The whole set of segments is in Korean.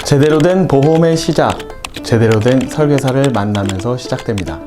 제대로 된 보험의 시작, 제대로 된 설계사를 만나면서 시작됩니다.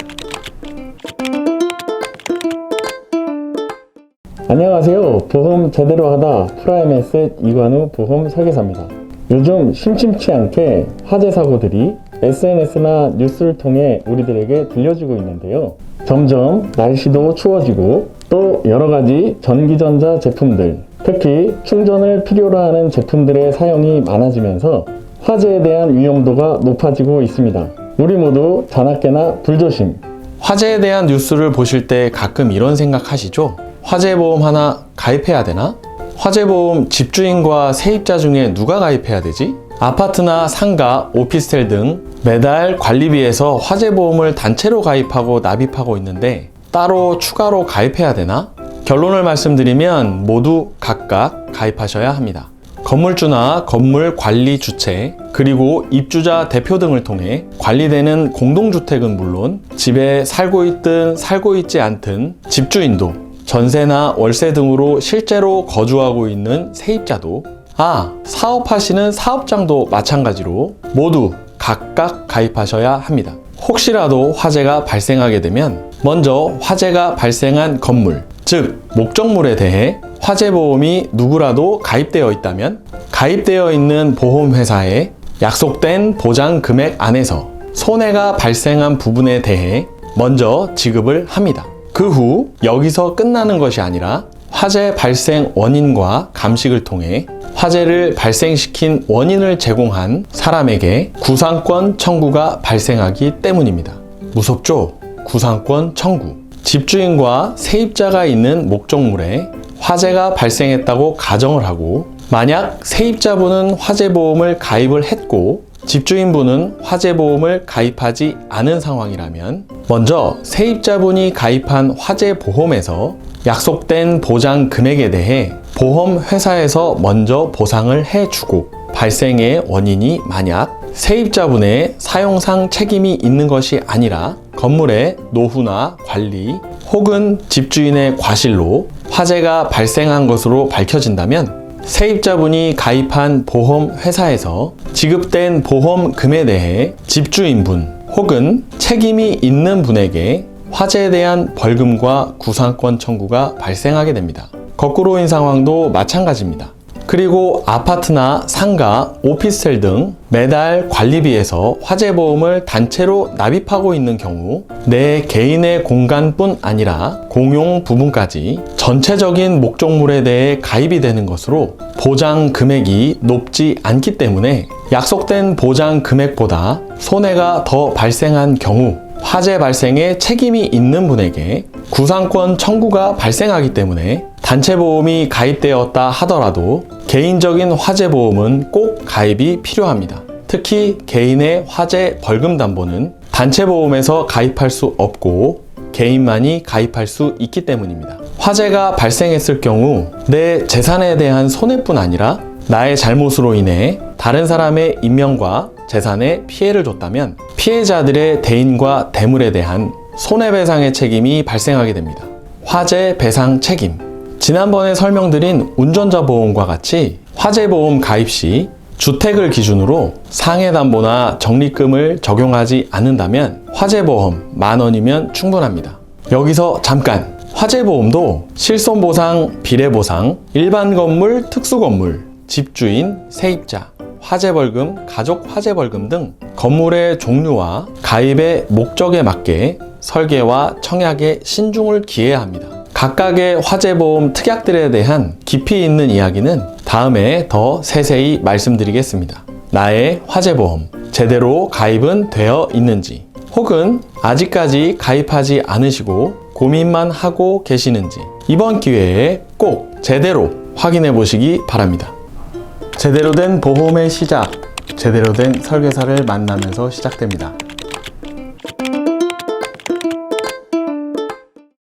안녕하세요. 보험 제대로 하다 프라임에셋 이관우 보험 설계사입니다. 요즘 심심치 않게 화재 사고들이 SNS나 뉴스를 통해 우리들에게 들려지고 있는데요. 점점 날씨도 추워지고 또 여러가지 전기전자 제품들, 특히 충전을 필요로 하는 제품들의 사용이 많아지면서 화재에 대한 위험도가 높아지고 있습니다. 우리 모두 자나깨나 불조심. 화재에 대한 뉴스를 보실 때 가끔 이런 생각하시죠? 화재보험 하나 가입해야 되나? 화재보험 집주인과 세입자 중에 누가 가입해야 되지? 아파트나 상가, 오피스텔 등 매달 관리비에서 화재보험을 단체로 가입하고 납입하고 있는데 따로 추가로 가입해야 되나? 결론을 말씀드리면 모두 각각 가입하셔야 합니다. 건물주나 건물 관리 주체, 그리고 입주자 대표 등을 통해 관리되는 공동주택은 물론 집에 살고 있든 살고 있지 않든 집주인도, 전세나 월세 등으로 실제로 거주하고 있는 세입자도, 사업하시는 사업장도 마찬가지로 모두 각각 가입하셔야 합니다. 혹시라도 화재가 발생하게 되면 먼저 화재가 발생한 건물, 즉 목적물에 대해 화재보험이 누구라도 가입되어 있다면 가입되어 있는 보험회사에 약속된 보장 금액 안에서 손해가 발생한 부분에 대해 먼저 지급을 합니다. 그 후 여기서 끝나는 것이 아니라 화재 발생 원인과 감식을 통해 화재를 발생시킨 원인을 제공한 사람에게 구상권 청구가 발생하기 때문입니다. 무섭죠? 구상권 청구. 집주인과 세입자가 있는 목적물에 화재가 발생했다고 가정을 하고, 만약 세입자분은 화재보험을 가입을 했고 집주인분은 화재보험을 가입하지 않은 상황이라면 먼저 세입자분이 가입한 화재보험에서 약속된 보장 금액에 대해 보험회사에서 먼저 보상을 해주고, 발생의 원인이 만약 세입자분의 사용상 책임이 있는 것이 아니라 건물의 노후나 관리 혹은 집주인의 과실로 화재가 발생한 것으로 밝혀진다면 세입자분이 가입한 보험회사에서 지급된 보험금에 대해 집주인분 혹은 책임이 있는 분에게 화재에 대한 벌금과 구상권 청구가 발생하게 됩니다. 거꾸로인 상황도 마찬가지입니다. 그리고 아파트나 상가, 오피스텔 등 매달 관리비에서 화재보험을 단체로 납입하고 있는 경우 내 개인의 공간뿐 아니라 공용 부분까지 전체적인 목적물에 대해 가입이 되는 것으로 보장 금액이 높지 않기 때문에 약속된 보장 금액보다 손해가 더 발생한 경우 화재 발생에 책임이 있는 분에게 구상권 청구가 발생하기 때문에 단체보험이 가입되었다 하더라도 개인적인 화재보험은 꼭 가입이 필요합니다. 특히 개인의 화재 벌금 담보는 단체보험에서 가입할 수 없고 개인만이 가입할 수 있기 때문입니다. 화재가 발생했을 경우 내 재산에 대한 손해뿐 아니라 나의 잘못으로 인해 다른 사람의 인명과 재산에 피해를 줬다면 피해자들의 대인과 대물에 대한 손해배상의 책임이 발생하게 됩니다. 화재 배상 책임. 지난번에 설명드린 운전자 보험과 같이 화재보험 가입 시 주택을 기준으로 상해담보나 적립금을 적용하지 않는다면 화재보험 10,000원이면 충분합니다. 여기서 잠깐! 화재보험도 실손보상, 비례보상, 일반 건물, 특수건물, 집주인, 세입자, 화재벌금, 가족 화재벌금 등 건물의 종류와 가입의 목적에 맞게 설계와 청약에 신중을 기해야 합니다. 각각의 화재보험 특약들에 대한 깊이 있는 이야기는 다음에 더 세세히 말씀드리겠습니다. 나의 화재보험 제대로 가입은 되어 있는지, 혹은 아직까지 가입하지 않으시고 고민만 하고 계시는지 이번 기회에 꼭 제대로 확인해 보시기 바랍니다. 제대로 된 보험의 시작, 제대로 된 설계사를 만나면서 시작됩니다.